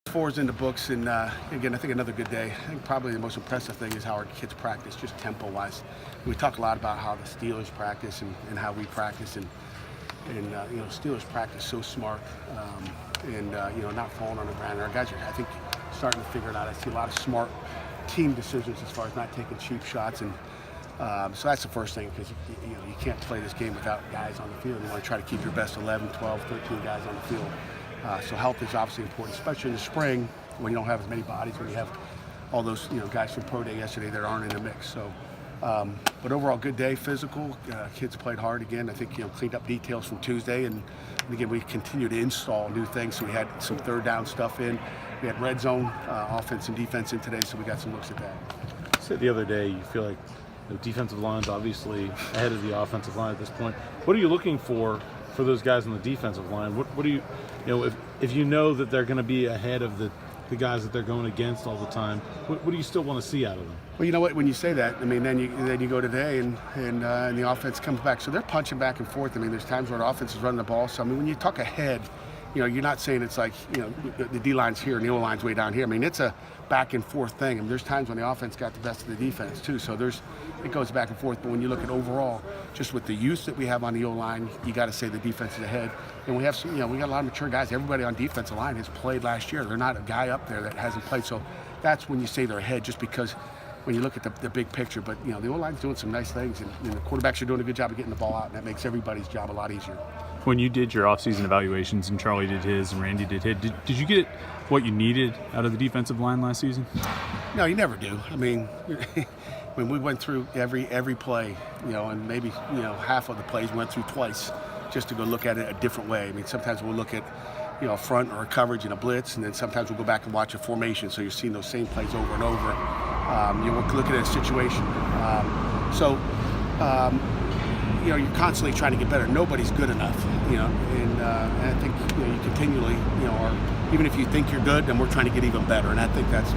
4 is in the books, and again, I think another good day. I think probably the most impressive thing is how our kids practice, just tempo-wise. We talk a lot about how the Steelers practice and how we practice, and Steelers practice so smart, not falling on the ground. Our guys are, I think, starting to figure it out. I see a lot of smart team decisions as far as not taking cheap shots, and so that's the first thing, because you can't play this game without guys on the field. You want to try to keep your best 11, 12, 13 guys on the field. So health is obviously important, especially in the spring when you don't have as many bodies, when you have all those guys from Pro Day yesterday that aren't in the mix. So, but overall, good day, physical. Kids played hard again. I think cleaned up details from Tuesday, and again we continue to install new things. So we had some third down stuff in. We had red zone offense and defense in today, so we got some looks at that. You said the other day you feel like the defensive line's obviously ahead of the offensive line at this point. What are you looking for those guys on the defensive line? What do you if you know that they're going to be ahead of the guys that they're going against all the time, what do you still want to see out of them? Well, you know what? When you say that, I mean, then you go today and the offense comes back. So they're punching back and forth. I mean, there's times where the offense is running the ball. So I mean, when you talk ahead, you're not saying it's like the D line's here and the O line's way down here. I mean, it's a back and forth thing. I mean, there's times when the offense got the best of the defense too. So it goes back and forth. But when you look at overall, just with the use that we have on the O line, you got to say the defense is ahead. And we have some, we got a lot of mature guys. Everybody on defensive line has played last year. They're not a guy up there that hasn't played. So that's when you say they're ahead, just because when you look at the big picture. But the O line's doing some nice things, and the quarterbacks are doing a good job of getting the ball out, and that makes everybody's job a lot easier. When you did your offseason evaluations and Charlie did his and Randy did his, did you get what you needed out of the defensive line last season? No, you never do. I mean, when we went through every play, and maybe half of the plays we went through twice, just to go look at it a different way. I mean, sometimes we'll look at a front or a coverage and a blitz, and then sometimes we'll go back and watch a formation. So you're seeing those same plays over and over. You're looking at a situation. You're constantly trying to get better. Nobody's good enough, and I think you continually, even if you think you're good, then we're trying to get even better. And I think that's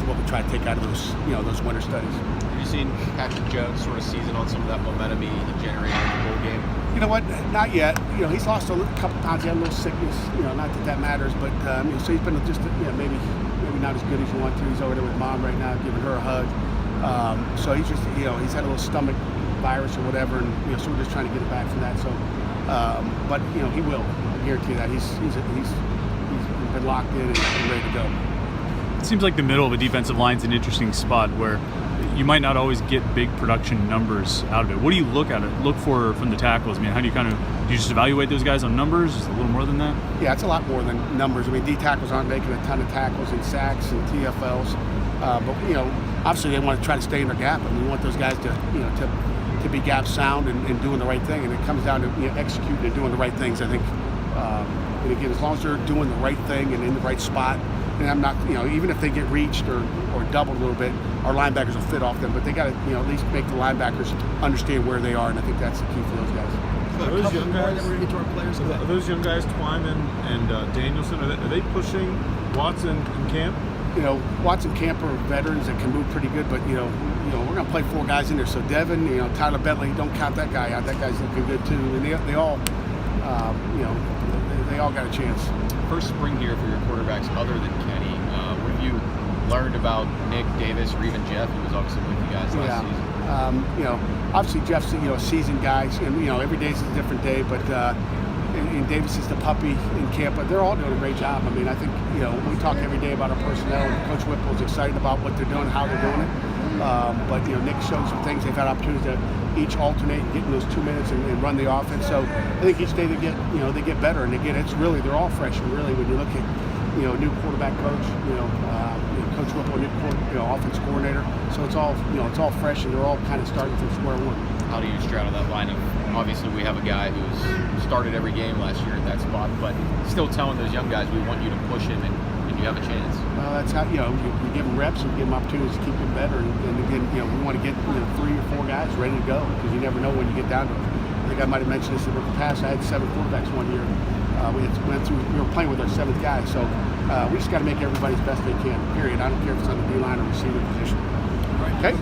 what we try to take out of those winter studies. Have you seen Patrick Jones sort of season on some of that momentum he generated in the bowl game? You know what? Not yet. He's lost a couple times. He had a little sickness. Not that matters, but so he's been just maybe not as good as you want to. He's over there with mom right now, giving her a hug. So he's just he's had a little stomach virus or whatever, and so we're just trying to get it back from that. So, but he will. I guarantee that he's been locked in and ready to go. It seems like the middle of a defensive line is an interesting spot where you might not always get big production numbers out of it. What do you look for from the tackles? I mean, how do you just evaluate those guys on numbers? Is it a little more than that? Yeah, it's a lot more than numbers. I mean, D tackles aren't making a ton of tackles and sacks and TFLs, but obviously they want to try to stay in their gap, and we want those guys to be gap sound and doing the right thing, and it comes down to executing and doing the right things. I think, and again, as long as they're doing the right thing and in the right spot, and I'm not, even if they get reached or doubled a little bit, our linebackers will fit off them, but they got to, at least make the linebackers understand where they are, and I think that's the key for those guys. Are those young guys, Twyman and Danielson, are they pushing Watson in camp? Watson, Camp are veterans that can move pretty good, but we're going to play 4 guys in there. So Devin, Tyler Bentley, don't count that guy out. That guy's looking good too, and they all, they all got a chance. First spring here for your quarterbacks other than Kenny. What have you learned about Nick, Davis, or even Jeff, who was obviously with you guys last season? Obviously Jeff's a seasoned guy, and every day's a different day, but. And Davis is the puppy in camp, but they're all doing a great job. I mean, I think, we talk every day about our personnel, and Coach Whipple's excited about what they're doing, how they're doing it. But, Nick showed some things. They've had opportunities to each alternate and get in those 2 minutes and run the offense. So I think each day they get better. And again, they're all freshmen, really, when you look at, new quarterback coach, Coach Whipple, new offense coordinator. So it's all fresh, and they're all kind of starting from square one. How do you straddle that line of, obviously we have a guy who's started every game last year at that spot, but still telling those young guys we want you to push him and you have a chance? Well, that's how, you give them reps and give them opportunities to keep them better. And again, we want to get 3 or 4 guys ready to go, because you never know when you get down to it. I think I might have mentioned this in the past. I had 7 quarterbacks one year. We were playing with our 7th guy, so we just got to make everybody's best they can, period. I don't care if it's on the D line or receiver position. All right. Okay?